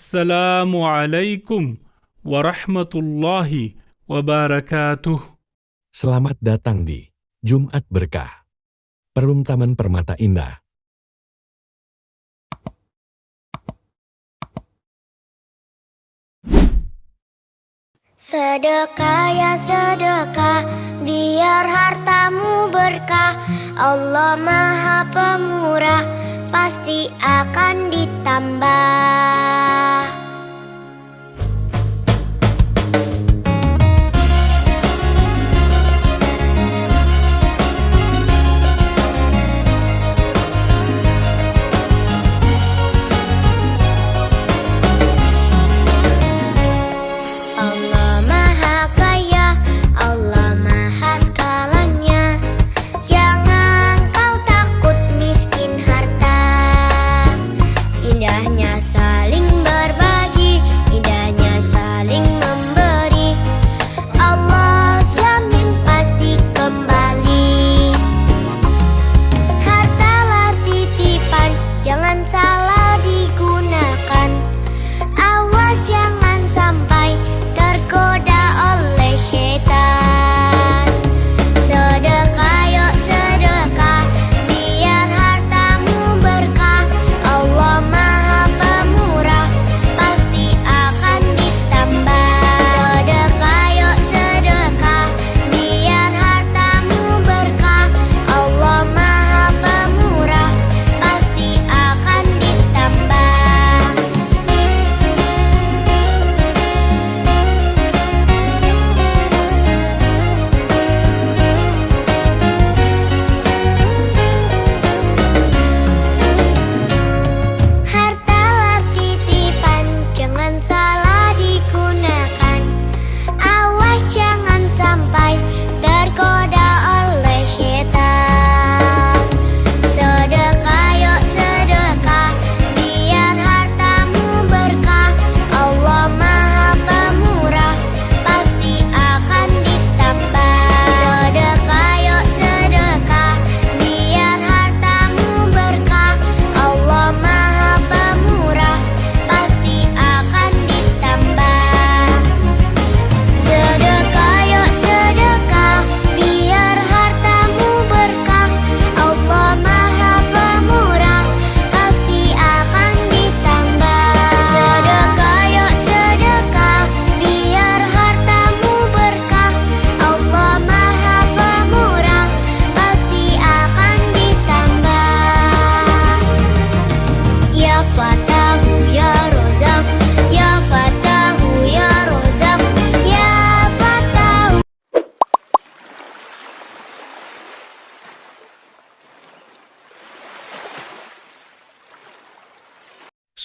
Assalamualaikum warahmatullahi wabarakatuh. Selamat datang di Jumat Berkah, Perum Taman Permata Indah. Sedekah ya sedekah, biar hartamu berkah. Allah Maha Pemurah, pasti akan ditambah.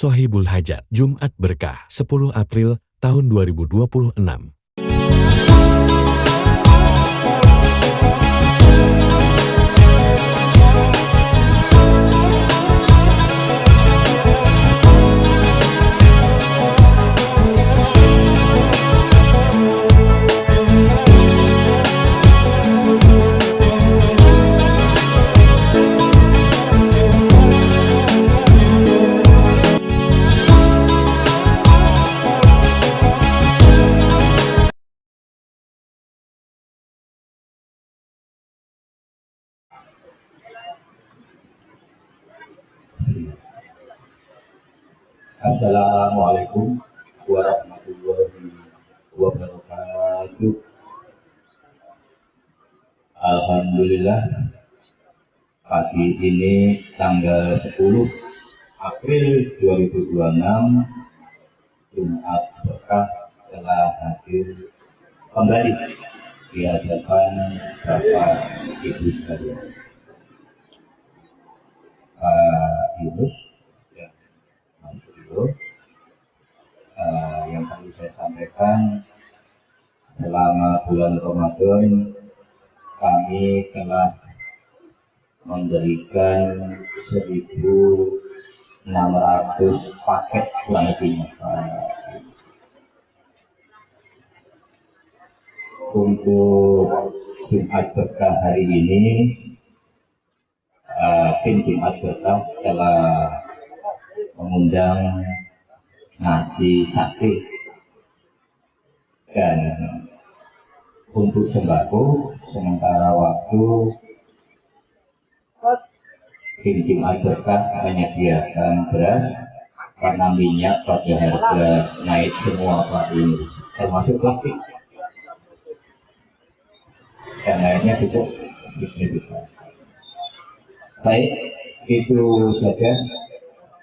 Sohibul Hajat, Jumat Berkah, 10 April tahun 2026. Assalamualaikum warahmatullahi wabarakatuh. Alhamdulillah, pagi ini tanggal 10 April 2026, Jumat Berkah telah hadir kembali di hadapan Bapak Ibu sekalian. Pak Yunus, yang tadi saya sampaikan, selama bulan Ramadan kami telah memberikan 1.600 paket kurang lebihnya. Untuk Jumat Berkah hari ini, tim Jumat Berkah telah mengundang nasi sate, dan untuk sembako sementara waktu tim Jumat Berkah menyediakan beras karena minyak pada harga naik semua Pak ini, termasuk plastik dan lainnya cukup signifikan. Baik, itu saja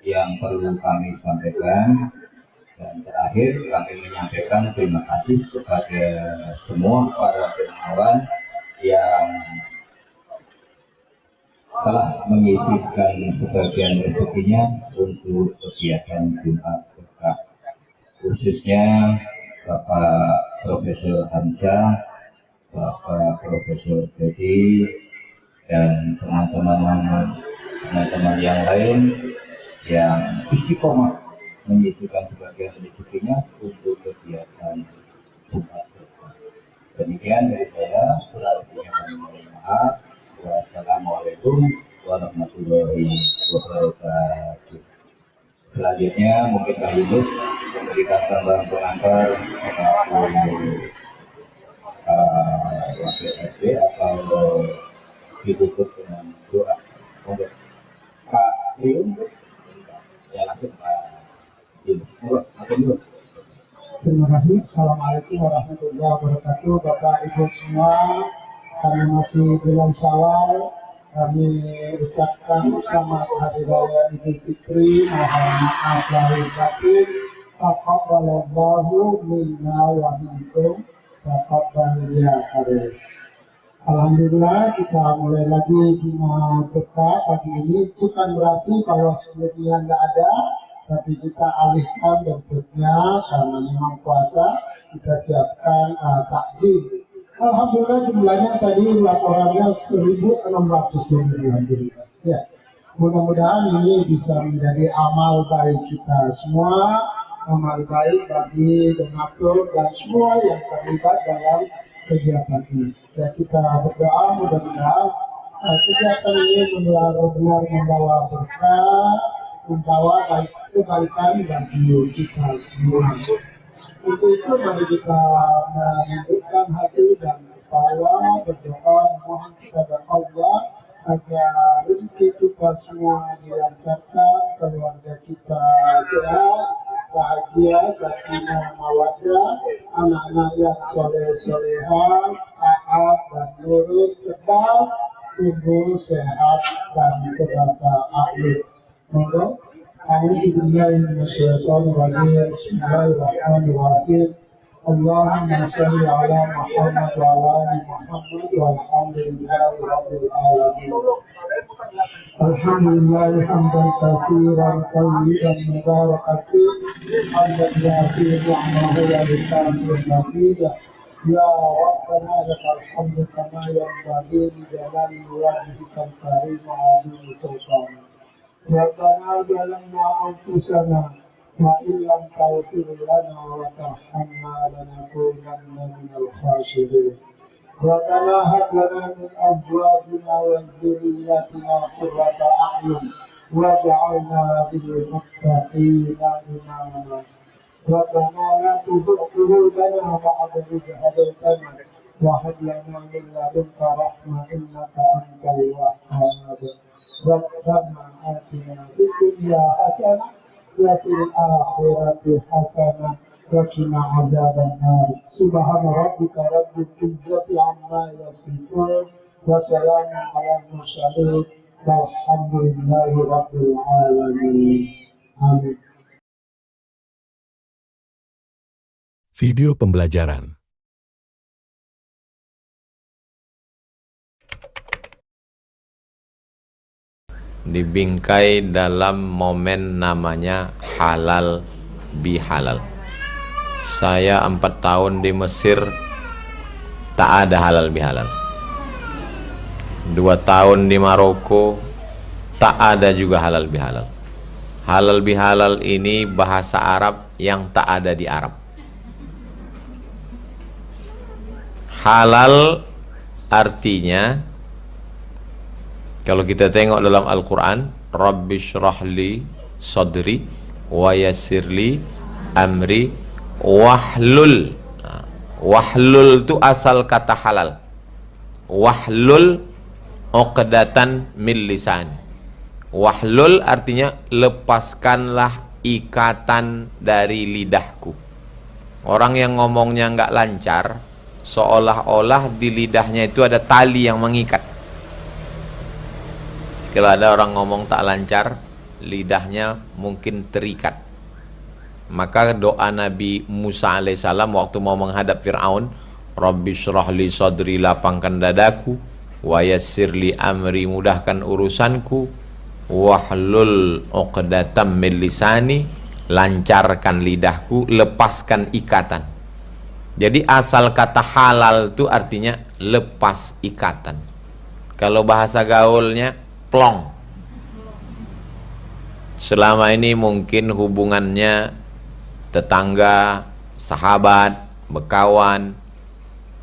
yang perlu kami sampaikan. Dan terakhir kami menyampaikan terima kasih kepada semua para dermawan yang telah menyisihkan sebagian rezekinya untuk kegiatan Jumat Berkah, khususnya Bapak Profesor Hamzah, Bapak Profesor Dedi, dan teman-teman yang lain yang istiqomah menyisihkan sebagian rezekinya untuk kegiatan Jumat Berkah. Demikian dari saya, selanjutnya kami mohon maaf. Wassalamualaikum warahmatullahi wabarakatuh. Selanjutnya mungkin Pak Yunus memberikan tambahan pengantar wakil SD atau ditutup dengan doa. Pak Yunus, ya langsung Pak Yunus. Terima kasih. Assalamualaikum warahmatullahi wabarakatuh. Bapak Ibu semua, kami masih bulan Syawal, kami ucapkan selamat Hari Raya Idul Fitri, mohon maaf lahir batin, taqabbalallahu minna wa minkum, taqabbal ya karim. Alhamdulillah kita mulai lagi Jumat Berkah pagi ini, bukan berarti kalau sebelumnya nggak ada, tapi kita alihkan bentuknya karena memang puasa, kita siapkan takjil. Alhamdulillah jumlahnya tadi laporannya 1.600 lebih. Ya, mudah-mudahan ini bisa menjadi amal baik kita semua, amal baik bagi donatur dan semua yang terlibat dalam kegiatan ini. Ya, kita berdoa mudah-mudahan kegiatan ini benar-benar membawa berkah, membawa kebaikan bagi kita semua. Untuk itu mari kita menundukkan hati dan kepala, berdoa mohon kepada Allah agar rezeki kita semua dilancarkan, keluarga kita sehat, bahagia, sakinah, mawaddah, anak-anak yang soleh-solehah, taat dan nurut, cerdas, tumbuh sehat dan berkata akhir. Monggo. أعوذ بالله من الشيطان الرجيم بسم الله الرحمن الرحيم اللهم صل على محمد وعلى آل محمد والحمد لله رب العالمين الحمد لله حمدا كثيرا طيبا مباركا فيه حمدا يأتي نعمه وبكامل مزيدا يا ربنا لك الحمد كما ينبغي لجلال وجهك الكريم وعظيم سلطانك ربنا ظلمنا أنفسنا وإن لم تغفر لنا وترحمنا لنكونن من الخاسرين ربنا هب لنا من أزواجنا وذرياتنا قرة أعين واجعلنا للمتقين إماما ربنا لا تزغ قلوبنا بعد إذ هديتنا وهب لنا من لدنك رحمة إنك أنت الوهاب ربنا آتنا في الدنيا حسنة وفي الآخرة حسنة وقنا عذاب النار سبحان ربك رب العزة عما يصفون وسلام على المرسلين والحمد لله رب العالمين آمين. Video pembelajaran. Dibingkai dalam momen namanya halal bihalal. Saya 4 tahun di Mesir tak ada halal bihalal. 2 tahun di Maroko tak ada juga halal bihalal. Halal bihalal ini bahasa Arab yang tak ada di Arab. Halal artinya, kalau kita tengok dalam Al-Quran, Rabbi syrahli sadri wa yassirli amri wahlul. Nah, wahlul itu asal kata halal. Wahlul uqdatan min lisani. Wahlul artinya lepaskanlah ikatan dari lidahku. Orang yang ngomongnya nggak lancar, seolah-olah di lidahnya itu ada tali yang mengikat. Kalau ada orang ngomong tak lancar, lidahnya mungkin terikat. Maka doa Nabi Musa alaihissalam waktu mau menghadap Fir'aun, Rabbi syrah li sadri, lapangkan dadaku, wa yassir li amri, mudahkan urusanku, wahlul uqdatam min lisani, lancarkan lidahku, lepaskan ikatan. Jadi asal kata halal itu artinya lepas ikatan. Kalau bahasa gaulnya plong. Selama ini mungkin hubungannya tetangga, sahabat, bekawan,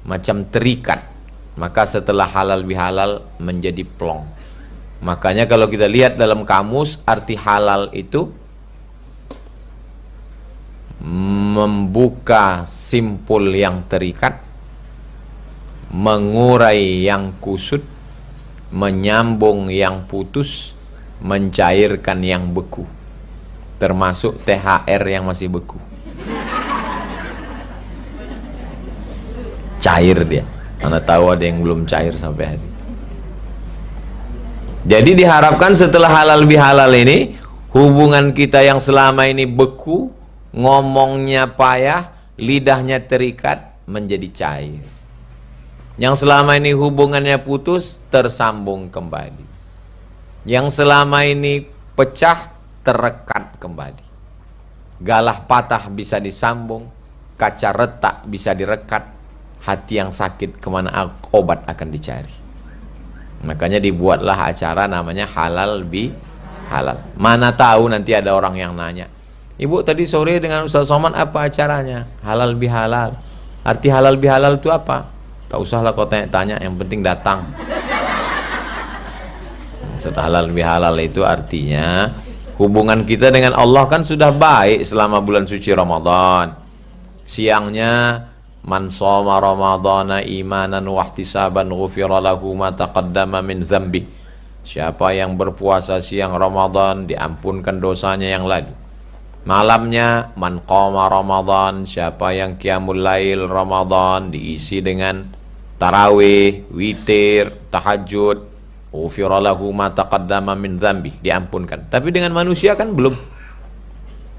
macam terikat. Maka setelah halal bihalal menjadi plong. Makanya kalau kita lihat dalam kamus, arti halal itu membuka simpul yang terikat, mengurai yang kusut, menyambung yang putus, mencairkan yang beku, termasuk THR yang masih beku. Cair dia. Anda tahu ada yang belum cair sampai hari. Jadi diharapkan setelah halal bihalal ini, hubungan kita yang selama ini beku, ngomongnya payah, lidahnya terikat, menjadi cair. Yang selama ini hubungannya putus, tersambung kembali. Yang selama ini pecah, terekat kembali. Galah patah bisa disambung, kaca retak bisa direkat, hati yang sakit kemana obat akan dicari. Makanya dibuatlah acara namanya halal bi halal. Mana tahu nanti ada orang yang nanya, Ibu tadi sore dengan Ustaz Somad apa acaranya? Halal bi halal. Arti halal bi halal itu apa? Tak usahlah kau tanya-tanya, yang penting datang. Halal bi halal itu artinya hubungan kita dengan Allah kan sudah baik selama bulan suci Ramadan. Siangnya man shoma ramadhana imanan wahtisaban ghufira lahu ma taqaddama min zambi. Siapa yang berpuasa siang Ramadan diampunkan dosanya yang lalu. Malamnya man qama Ramadan, siapa yang qiyamul lail Ramadan diisi dengan tarawih, witir, tahajud, ghufira lahu ma taqaddama min zambi, diampunkan. Tapi dengan manusia kan belum.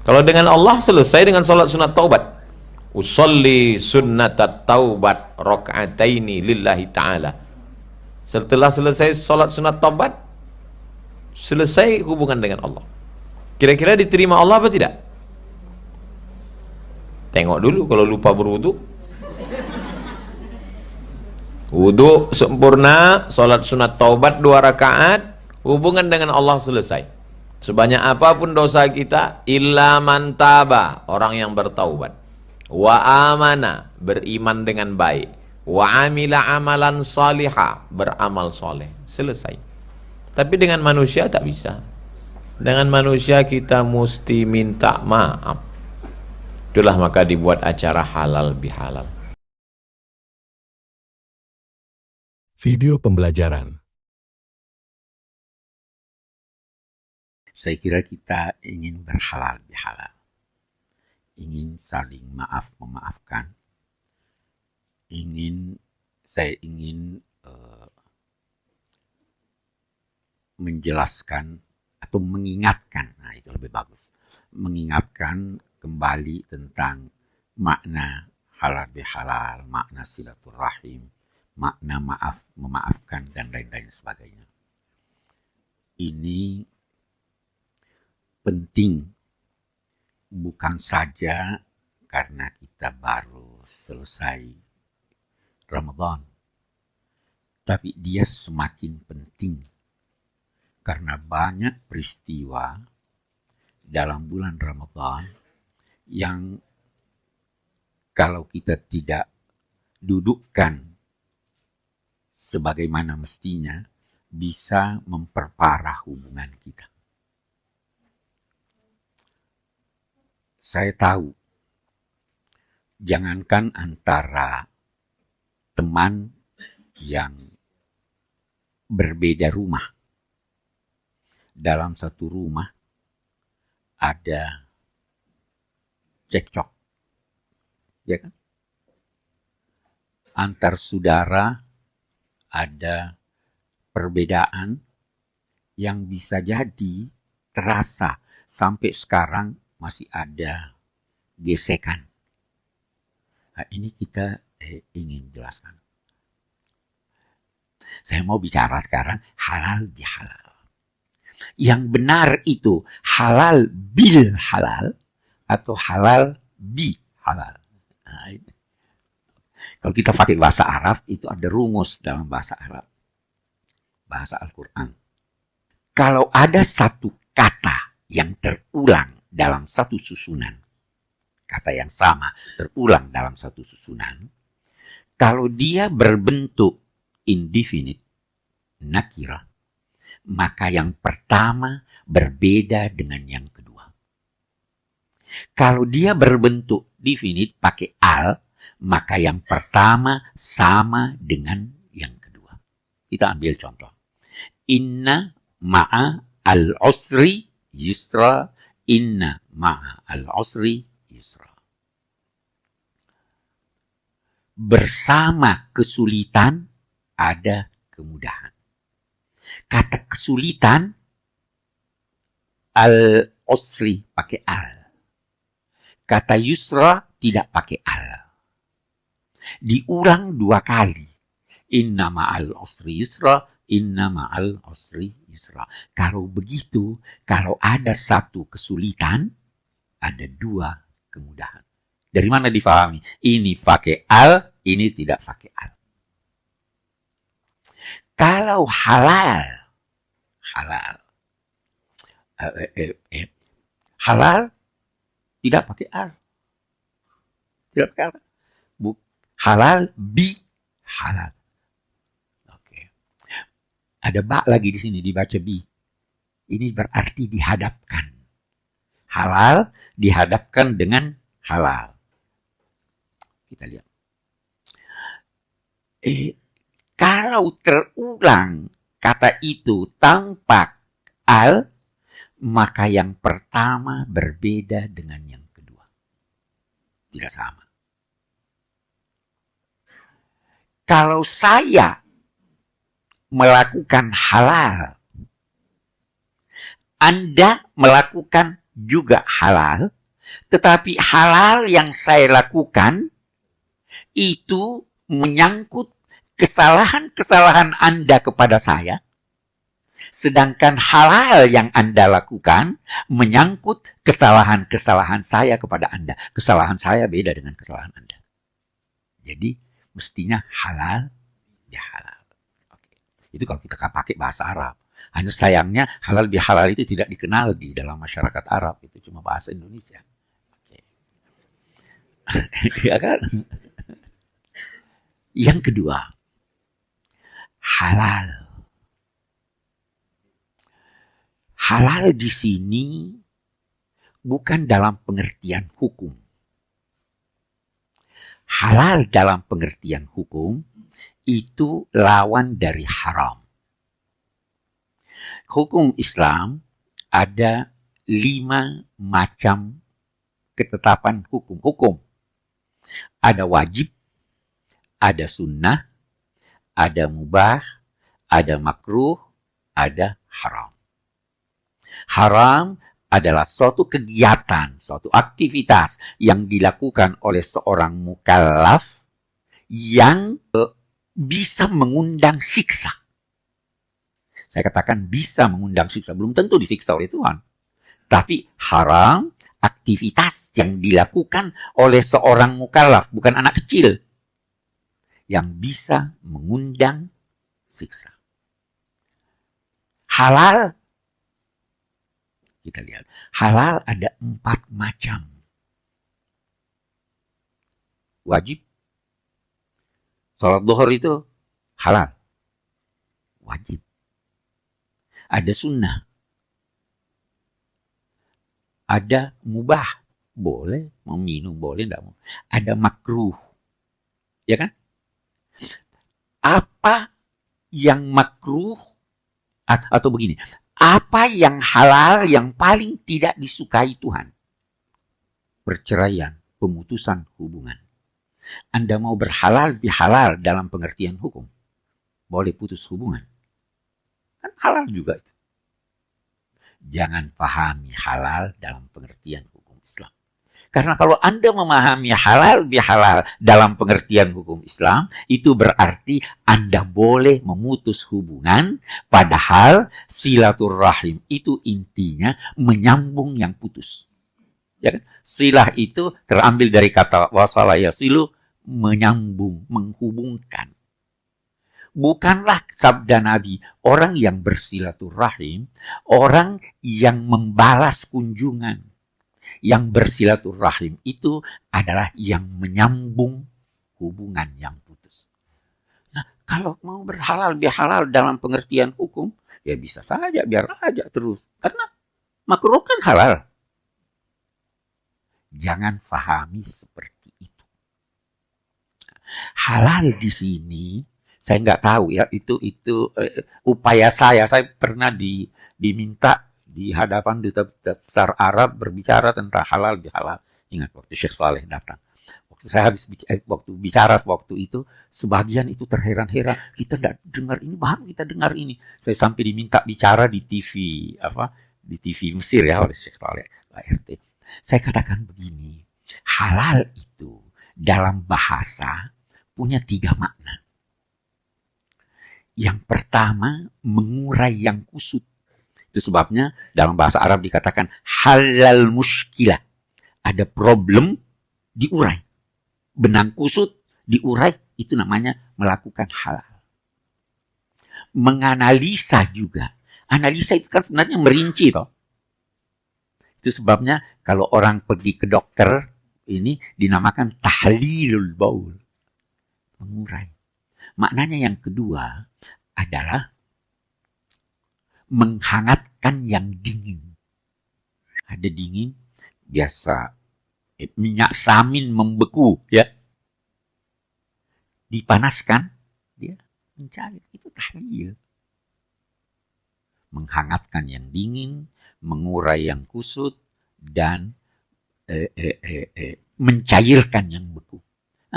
Kalau dengan Allah selesai dengan salat sunat taubat. Usolli sunnatat taubat rakaataini lillahi ta'ala. Setelah selesai salat sunat taubat, selesai hubungan dengan Allah. Kira-kira diterima Allah apa tidak? Tengok dulu kalau lupa berwudu. Wudu sempurna, salat sunat taubat 2 rakaat, hubungan dengan Allah selesai. Sebanyak apapun dosa kita, illa man taba, orang yang bertaubat. Wa amana, beriman dengan baik. Wa amila amalan salihah, beramal soleh. Selesai. Tapi dengan manusia tak bisa. Dengan manusia kita mesti minta maaf. Itulah maka dibuat acara halal bihalal. Video pembelajaran. Saya kira kita ingin berhalal bihalal. Ingin saling maaf memaafkan. Saya ingin menjelaskan atau mengingatkan, nah itu lebih bagus, mengingatkan kembali tentang makna halal bihalal, makna silaturahim, makna maaf memaafkan dan lain-lain sebagainya. Ini penting bukan saja karena kita baru selesai Ramadan, tapi dia semakin penting karena banyak peristiwa dalam bulan Ramadan yang kalau kita tidak dudukkan sebagaimana mestinya bisa memperparah hubungan kita. Saya tahu Jangankan antara teman yang berbeda rumah. Dalam satu rumah ada cekcok. Ya kan? Antar saudara ada perbedaan yang bisa jadi terasa sampai sekarang masih ada gesekan. Nah, ini kita ingin jelaskan. Saya mau bicara sekarang halal bihalal. Yang benar itu halal bil halal atau halal bi halal. Nah, kalau kita pakai bahasa Arab itu ada rumus dalam bahasa Arab. Bahasa Al-Quran. Kalau ada satu kata yang terulang dalam satu susunan, kata yang sama terulang dalam satu susunan, kalau dia berbentuk indefinite, nakirah, maka yang pertama berbeda dengan yang kedua. Kalau dia berbentuk definite pakai al, maka yang pertama sama dengan yang kedua. Kita ambil contoh. Inna ma'a al-usri yusra, inna ma'a al-usri yusra. Bersama kesulitan ada kemudahan. Kata kesulitan al-usri pakai al. Kata yusra tidak pakai al. Diulang 2 kali. Inna ma'al usri yusra, inna ma'al usri yusra. Kalau begitu, kalau ada satu kesulitan, ada 2 kemudahan. Dari mana difahami? Ini pakai al, ini tidak pakai al. Kalau halal, halal tidak pakai al. Tidak pakai al. Halal bi halal. Oke. Ada ba lagi di sini dibaca bi. Ini berarti dihadapkan. Halal dihadapkan dengan halal. Kita lihat. Kalau terulang kata itu tanpa al, maka yang pertama berbeda dengan yang kedua. Tidak sama. Kalau saya melakukan halal, Anda melakukan juga halal, tetapi halal yang saya lakukan itu menyangkut kesalahan-kesalahan Anda kepada saya, sedangkan halal yang Anda lakukan menyangkut kesalahan-kesalahan saya kepada Anda. Kesalahan saya beda dengan kesalahan Anda. Jadi, mestinya halal, ya halal. Oke. Itu kalau kita pakai bahasa Arab. Hanya sayangnya halal bihalal itu tidak dikenal di dalam masyarakat Arab. Itu cuma bahasa Indonesia. Oke. Ya kan? Yang kedua, halal. Halal di sini bukan dalam pengertian hukum. Halal dalam pengertian hukum itu lawan dari haram. Hukum Islam ada 5 macam ketetapan hukum. Ada wajib, ada sunnah, ada mubah, ada makruh, ada haram. Haram adalah suatu kegiatan, suatu aktivitas yang dilakukan oleh seorang mukallaf yang bisa mengundang siksa. Saya katakan bisa mengundang siksa, belum tentu disiksa oleh Tuhan. Tapi haram, aktivitas yang dilakukan oleh seorang mukallaf, bukan anak kecil, yang bisa mengundang siksa. Halal, kita lihat. Halal ada 4 macam. Wajib. Salat zuhur itu halal. Wajib. Ada sunnah. Ada mubah. boleh, mau minum boleh, enggak mau. Ada makruh, ya kan? Apa yang makruh atau begini, apa yang halal yang paling tidak disukai Tuhan? Perceraian, pemutusan hubungan. Anda mau berhalal bihalal dalam pengertian hukum, boleh putus hubungan, kan halal juga itu. Jangan pahami halal dalam pengertian hukum Islam. Karena kalau Anda memahami halal bihalal dalam pengertian hukum Islam, itu berarti Anda boleh memutus hubungan, padahal silaturahim itu intinya menyambung yang putus. Ya kan? Silah itu terambil dari kata wasala yasilu, menyambung, menghubungkan. Bukanlah sabda Nabi, orang yang bersilaturahim, orang yang membalas kunjungan. Yang bersilaturahim itu adalah yang menyambung hubungan yang putus. Nah, kalau mau berhalal bihalal dalam pengertian hukum, ya bisa saja, biar aja terus. Karena makruh kan halal. Jangan pahami seperti itu. Halal di sini, saya nggak tahu ya, itu upaya saya pernah diminta di hadapan duta besar Arab berbicara tentang halal bihalal. Ingat waktu Syekh Saleh datang. Waktu bicara waktu itu, sebagian itu terheran-heran, kita nggak dengar ini, baru kita dengar ini. Saya sampai diminta bicara di TV di TV Mesir ya oleh Syekh Saleh RT. Saya katakan begini, halal itu dalam bahasa punya 3 makna. Yang pertama, mengurai yang kusut. Itu sebabnya dalam bahasa Arab dikatakan halal muskilah. Ada problem, diurai. Benang kusut, diurai, itu namanya melakukan halal. Menganalisa juga. Analisa itu kan sebenarnya merinci toh. Itu sebabnya kalau orang pergi ke dokter, ini dinamakan tahlilul baul. Mengurai. Maknanya yang kedua adalah menghangatkan yang dingin. Ada dingin, biasa minyak samin membeku, ya. Dipanaskan, dia mencair. Itu tahlil. Menghangatkan yang dingin, mengurai yang kusut, dan mencairkan yang beku.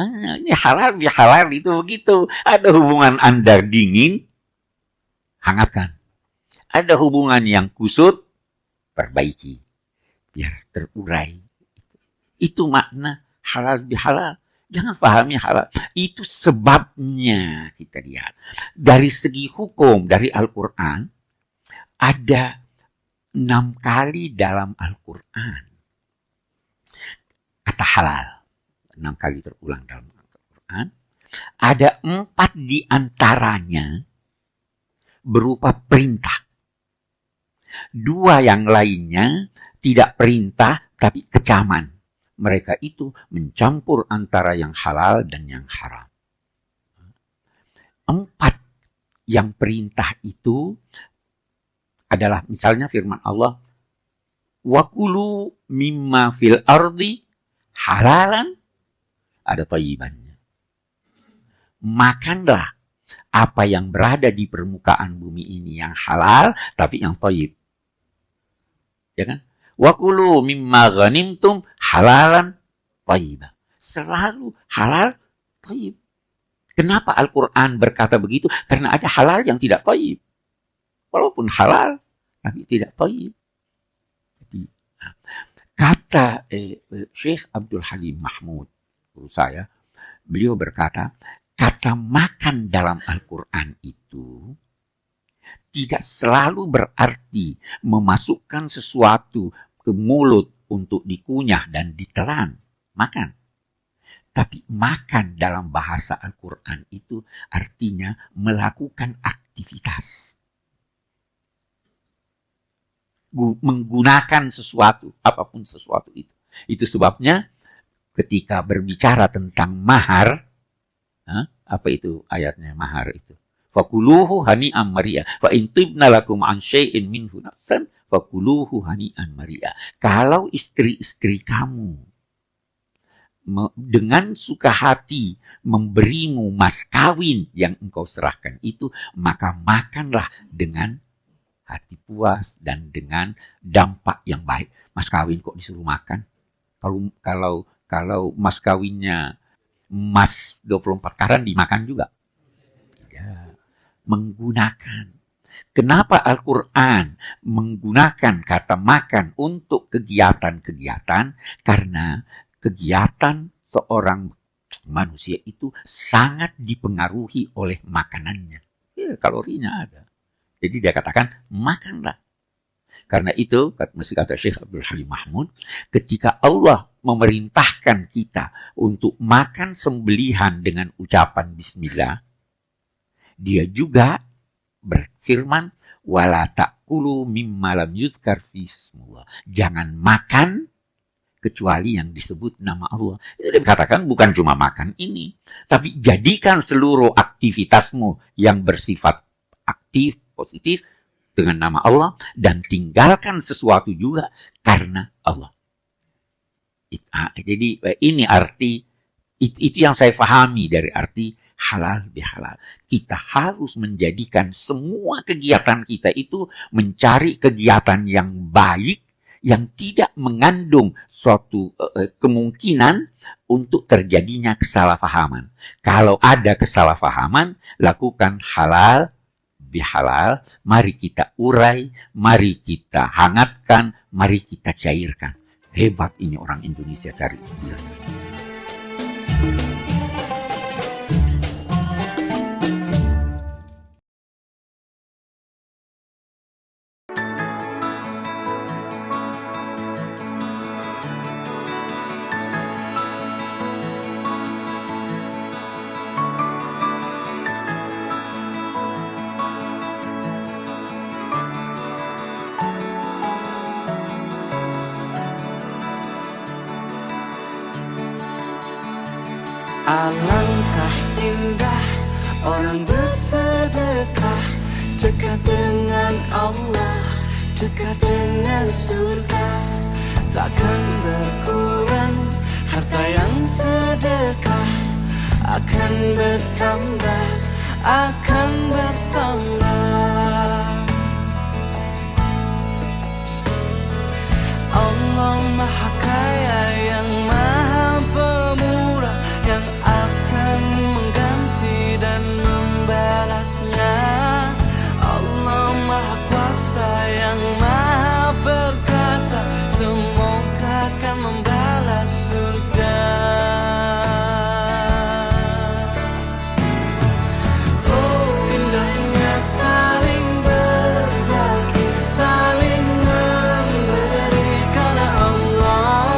Ini halal bihalal itu begitu. Ada hubungan Anda dingin, hangatkan. Ada hubungan yang kusut, perbaiki. Biar terurai. Itu makna halal bihalal. Jangan pahami halal. Itu sebabnya kita lihat. Dari segi hukum, dari Al-Quran, ada 6 kali dalam Al-Quran kata halal. 6 kali terulang dalam Al-Quran. Ada 4 di antaranya berupa perintah. 2 yang lainnya tidak perintah tapi kecaman. Mereka itu mencampur antara yang halal dan yang haram. 4 yang perintah itu adalah misalnya firman Allah, wa kulu mimma fil ardi halalan, ada thayyibannya. Makanlah apa yang berada di permukaan bumi ini yang halal tapi yang thayyib. Ya kan? Wa kulu mimma ghanimtum halalan thayyiban. Selalu halal thayyib. Kenapa Al-Qur'an berkata begitu? Karena ada halal yang tidak thayyib. Walaupun halal, tapi tidak thayyib. Jadi, kata Syekh Abdul Halim Mahmud, guru saya, beliau berkata, kata makan dalam Al-Quran itu tidak selalu berarti memasukkan sesuatu ke mulut untuk dikunyah dan ditelan. Makan. Tapi makan dalam bahasa Al-Quran itu artinya melakukan aktivitas. Menggunakan sesuatu, apapun sesuatu itu. Itu sebabnya ketika berbicara tentang mahar, apa itu ayatnya mahar itu? fakuluhu hani'an mari'a. Fa in tibna lakum an syai'in minhu nafsan fakuluhu hani'an mari'a. Kalau istri-istri kamu dengan suka hati memberimu mas kawin yang engkau serahkan itu, maka makanlah dengan hati puas dan dengan dampak yang baik. Mas kawin kok disuruh makan? Kalau mas kawinnya emas 24 karat dimakan juga. Ya, menggunakan. Kenapa Al-Quran menggunakan kata makan untuk kegiatan-kegiatan? Karena kegiatan seorang manusia itu sangat dipengaruhi oleh makanannya. Ya, kalorinya ada. Jadi dia katakan, makanlah. Karena itu, mesti kata Syekh Abdul Halim Mahmud, ketika Allah memerintahkan kita untuk makan sembelihan dengan ucapan bismillah, dia juga berfirman, wala ta'kulu mimma lam yuzkar fismullah. Jangan makan kecuali yang disebut nama Allah. Dia katakan bukan cuma makan ini, tapi jadikan seluruh aktivitasmu yang bersifat aktif, positif, dengan nama Allah, dan tinggalkan sesuatu juga karena Allah. Jadi ini arti, itu yang saya pahami dari arti halal bihalal. Kita harus menjadikan semua kegiatan kita itu mencari kegiatan yang baik, yang tidak mengandung suatu kemungkinan untuk terjadinya kesalahpahaman. Kalau ada kesalahpahaman, lakukan halal bihalal, mari kita urai, mari kita hangatkan, mari kita cairkan. Hebat ini orang Indonesia cari istilah. Alangkah indah orang bersedekah, dekat dengan Allah, dekat dengan surga. Takkan berkurang harta yang sedekah, akan bertambah, akan bertambah. Allah Maha Kaya yang Maha Pemurah, yang akan mengganti dan membalasnya. Allah Maha Kuasa yang Maha Perkasa, semoga akan membalas surga. Oh, indahnya saling berbagi, saling memberi karena Allah.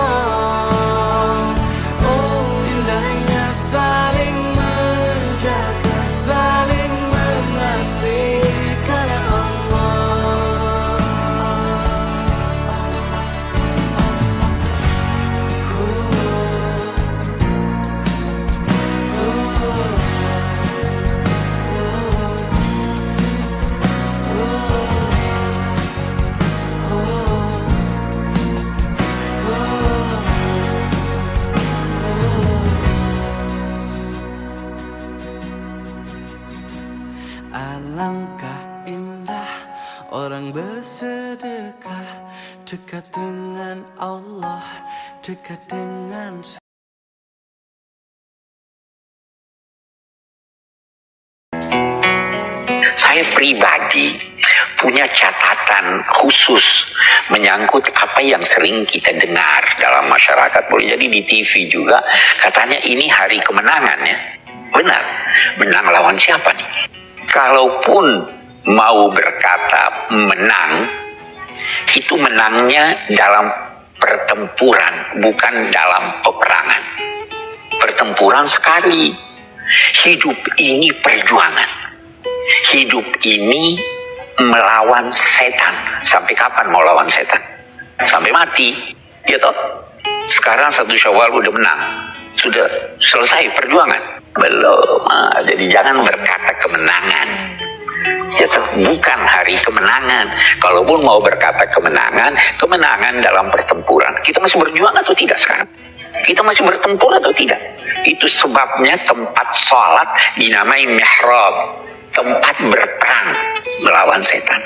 Oh, indahnya saling menjaga, saling mengasihi karena Allah. Alangkah indah orang bersedekah, dekat dengan Allah, dekat dengan Saya pribadi punya catatan khusus menyangkut apa yang sering kita dengar dalam masyarakat. Boleh jadi di TV juga, katanya ini hari kemenangan ya. Benar, menang lawan siapa nih? Kalaupun mau berkata menang, itu menangnya dalam pertempuran, bukan dalam peperangan. Pertempuran sekali. Hidup ini perjuangan. Hidup ini melawan setan. Sampai kapan mau lawan setan? Sampai mati. Ya toh? Sekarang 1 Syawal udah menang. Sudah selesai perjuangan? Belum. Jadi jangan berkata kemenangan. bukan hari kemenangan. Kalaupun mau berkata kemenangan, kemenangan dalam pertempuran. Kita masih berjuang atau tidak sekarang? Kita masih bertempur atau tidak? Itu sebabnya tempat sholat dinamai mihrab, tempat berperang melawan setan.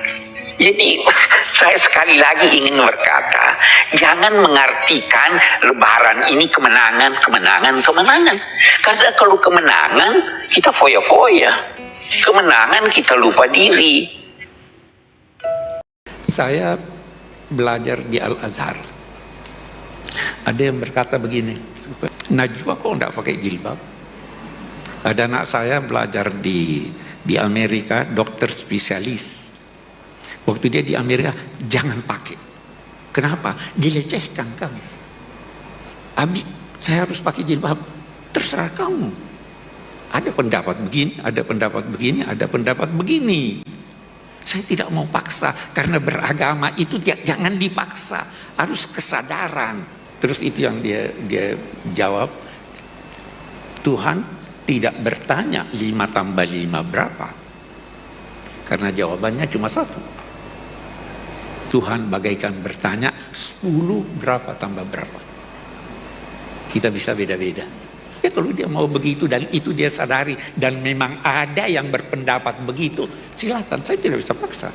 Jadi saya sekali lagi ingin berkata, jangan mengartikan Lebaran ini kemenangan. Karena kalau kemenangan kita foya-foya, kemenangan kita lupa diri. Saya belajar di Al-Azhar. Ada yang berkata begini, Najwa kok enggak pakai jilbab? Ada anak saya belajar di Amerika, dokter spesialis. Waktu dia di Amerika, jangan pakai. Kenapa? Dilecehkan kamu. Abi, saya harus pakai jilbab. Terserah kamu. Ada pendapat begini, ada pendapat begini, ada pendapat begini. Saya tidak mau paksa, karena beragama itu jangan dipaksa. Harus kesadaran. Terus itu yang dia jawab, Tuhan tidak bertanya 5 tambah 5 berapa. Karena jawabannya cuma 1. Tuhan bagaikan bertanya 10 berapa tambah berapa. Kita bisa beda-beda. Ya kalau dia mau begitu dan itu dia sadari dan memang ada yang berpendapat begitu, silakan, saya tidak bisa paksa.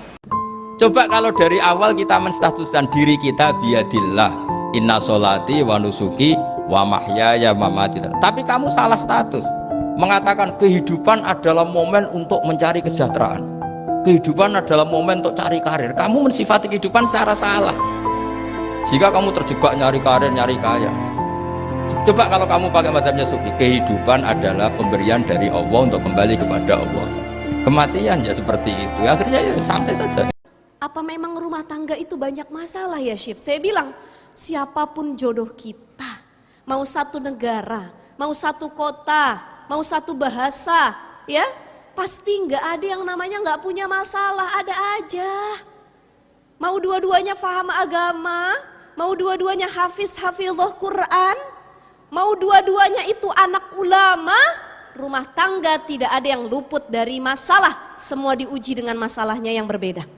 Coba kalau dari awal kita menstatuskan diri kita biadillah, inna sholati wa nusuki wa mahyaya wa mamati. Tapi kamu salah status, mengatakan kehidupan adalah momen untuk mencari kesejahteraan, kehidupan adalah momen untuk cari karir. Kamu mensifati kehidupan secara salah. Jika kamu terjebak nyari karir, nyari kaya. Coba kalau kamu pakai mazhabnya sufi, kehidupan adalah pemberian dari Allah untuk kembali kepada Allah. Kematian ya seperti itu. Akhirnya ya santai saja. Apa memang rumah tangga itu banyak masalah ya, Syif? Saya bilang, siapapun jodoh kita, mau satu negara, mau satu kota, mau satu bahasa, ya, pasti nggak ada yang namanya nggak punya masalah, ada aja. Mau dua-duanya paham agama, mau dua-duanya hafizah Quran, mau dua-duanya itu anak ulama, rumah tangga tidak ada yang luput dari masalah, semua diuji dengan masalahnya yang berbeda.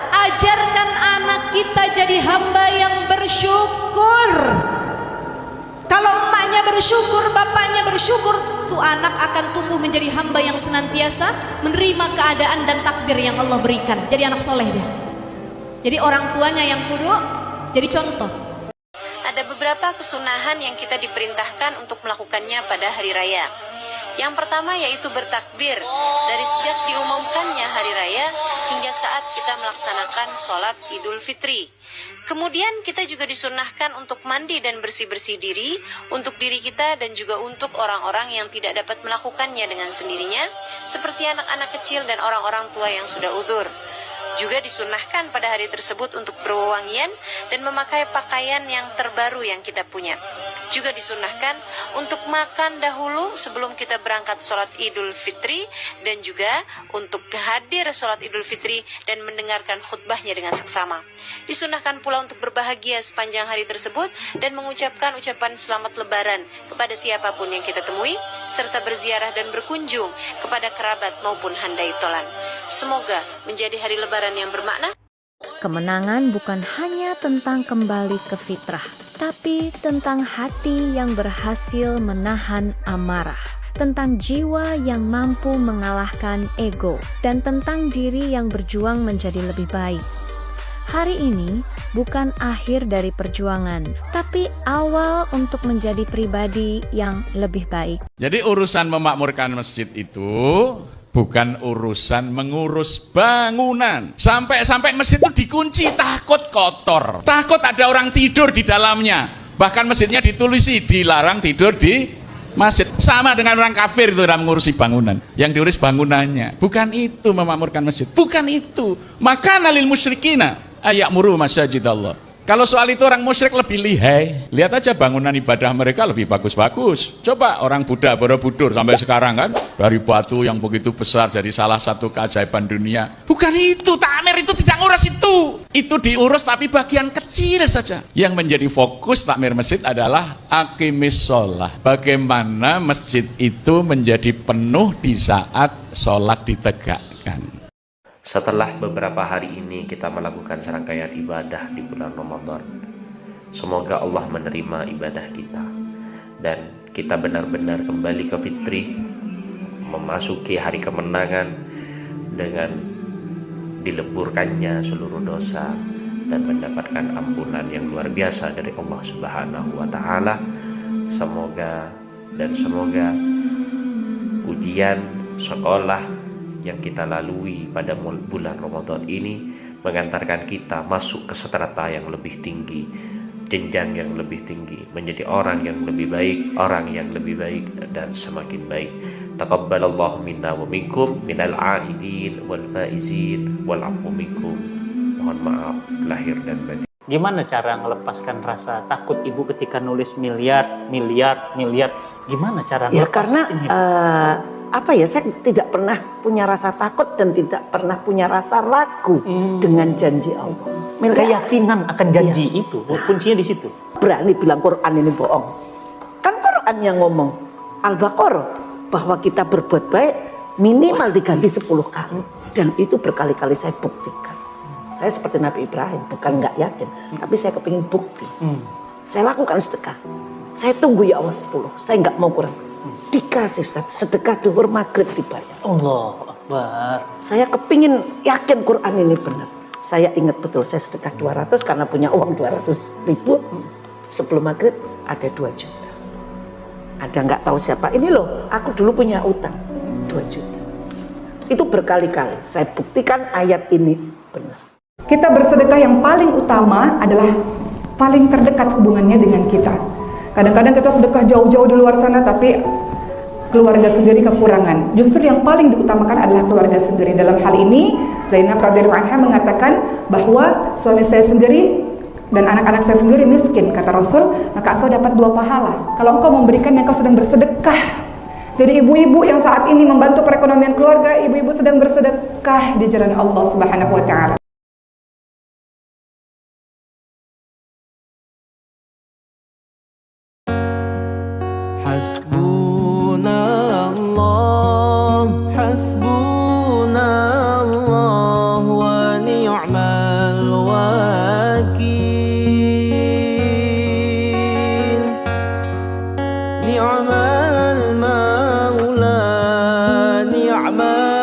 Ajarkan anak kita jadi hamba yang bersyukur. Kalau emaknya bersyukur, bapaknya bersyukur, tuh anak akan tumbuh menjadi hamba yang senantiasa menerima keadaan dan takdir yang Allah berikan. Jadi anak soleh dia. Jadi orang tuanya yang kudu jadi contoh. Ada beberapa kesunahan yang kita diperintahkan untuk melakukannya pada hari raya. Yang pertama yaitu bertakbir dari sejak diumumkannya hari raya hingga saat kita melaksanakan sholat Idul Fitri. Kemudian kita juga disunahkan untuk mandi dan bersih-bersih diri untuk diri kita dan juga untuk orang-orang yang tidak dapat melakukannya dengan sendirinya, seperti anak-anak kecil dan orang-orang tua yang sudah udzur. Juga disunahkan pada hari tersebut untuk berwewangian dan memakai pakaian yang terbaru yang kita punya. Juga disunahkan untuk makan dahulu sebelum kita berangkat sholat Idul Fitri dan juga untuk hadir sholat Idul Fitri dan mendengarkan khutbahnya dengan seksama. Disunahkan pula untuk berbahagia sepanjang hari tersebut dan mengucapkan ucapan selamat lebaran kepada siapapun yang kita temui, serta berziarah dan berkunjung kepada kerabat maupun handai tolan. Semoga menjadi hari lebaran yang bermakna. Kemenangan bukan hanya tentang kembali ke fitrah, tapi tentang hati yang berhasil menahan amarah, tentang jiwa yang mampu mengalahkan ego, dan tentang diri yang berjuang menjadi lebih baik. Hari ini bukan akhir dari perjuangan, tapi awal untuk menjadi pribadi yang lebih baik. Jadi urusan memakmurkan masjid itu bukan urusan mengurus bangunan. Sampai masjid itu dikunci, takut kotor, takut ada orang tidur di dalamnya. Bahkan masjidnya ditulisi dilarang tidur di masjid. Sama dengan orang kafir itu dalam mengurusi bangunan. Yang diurus bangunannya. Bukan itu memakmurkan masjid. Bukan itu. Maka lil musyrikina ayamuru masajidallah. Kalau soal itu orang musyrik lebih lihai. Lihat aja bangunan ibadah mereka lebih bagus-bagus. Coba orang Buddha Borobudur sampai sekarang kan dari batu yang begitu besar jadi salah satu keajaiban dunia. Bukan itu, takmir itu tidak ngurus itu. Itu diurus tapi bagian kecil saja. Yang menjadi fokus takmir masjid adalah aqimis sholah. Bagaimana masjid itu menjadi penuh di saat sholat ditegakkan. Setelah beberapa hari ini kita melakukan serangkaian ibadah di bulan Ramadan, semoga Allah menerima ibadah kita dan kita benar-benar kembali ke fitri, memasuki hari kemenangan dengan dileburkannya seluruh dosa dan mendapatkan ampunan yang luar biasa dari Allah Subhanahu wa Ta'ala. Semoga ujian sekolah yang kita lalui pada bulan Ramadan ini mengantarkan kita masuk ke strata yang lebih tinggi, jenjang yang lebih tinggi, menjadi orang yang lebih baik dan semakin baik. Taqabbalallahu minna wa minkum minal aidin wal faizin wal afu minkum. Mohon maaf lahir dan batin. Gimana cara melepaskan rasa takut ibu ketika nulis miliar? Gimana cara ya, melepas karena ini? Saya tidak pernah punya rasa takut dan tidak pernah punya rasa ragu dengan janji Allah. Keyakinan akan janji itu, kuncinya di situ. Berani bilang Quran ini bohong. Kan Quran yang ngomong, Al-Baqarah, bahwa kita berbuat baik minimal diganti 10 kali. Dan itu berkali-kali saya buktikan. Saya seperti Nabi Ibrahim, bukan nggak yakin, tapi saya kepingin bukti. Saya lakukan sedekah. Saya tunggu ya Allah 10, saya nggak mau kurang. Dikasih Ustaz, sedekah duhur maghrib dibayar. Allah Akbar. Saya kepingin yakin Quran ini benar. Saya ingat betul saya sedekah 200 karena punya uang 200.000. Sebelum maghrib ada 2 juta. Ada nggak tahu siapa, ini loh aku dulu punya utang 2 juta. Itu berkali-kali saya buktikan ayat ini benar. Kita bersedekah yang paling utama adalah paling terdekat hubungannya dengan kita. Kadang-kadang kita sedekah jauh-jauh di luar sana tapi keluarga sendiri kekurangan. Justru yang paling diutamakan adalah keluarga sendiri. Dalam hal ini Zainab radhiyallahu anha mengatakan bahwa suami saya sendiri dan anak-anak saya sendiri miskin, kata Rasul, maka engkau dapat 2 pahala kalau engkau memberikan yang kau sedang bersedekah. Jadi ibu-ibu yang saat ini membantu perekonomian keluarga, ibu-ibu sedang bersedekah di jalan Allah Subhanahu wa Ta'ala. ni'mal maula ni'mal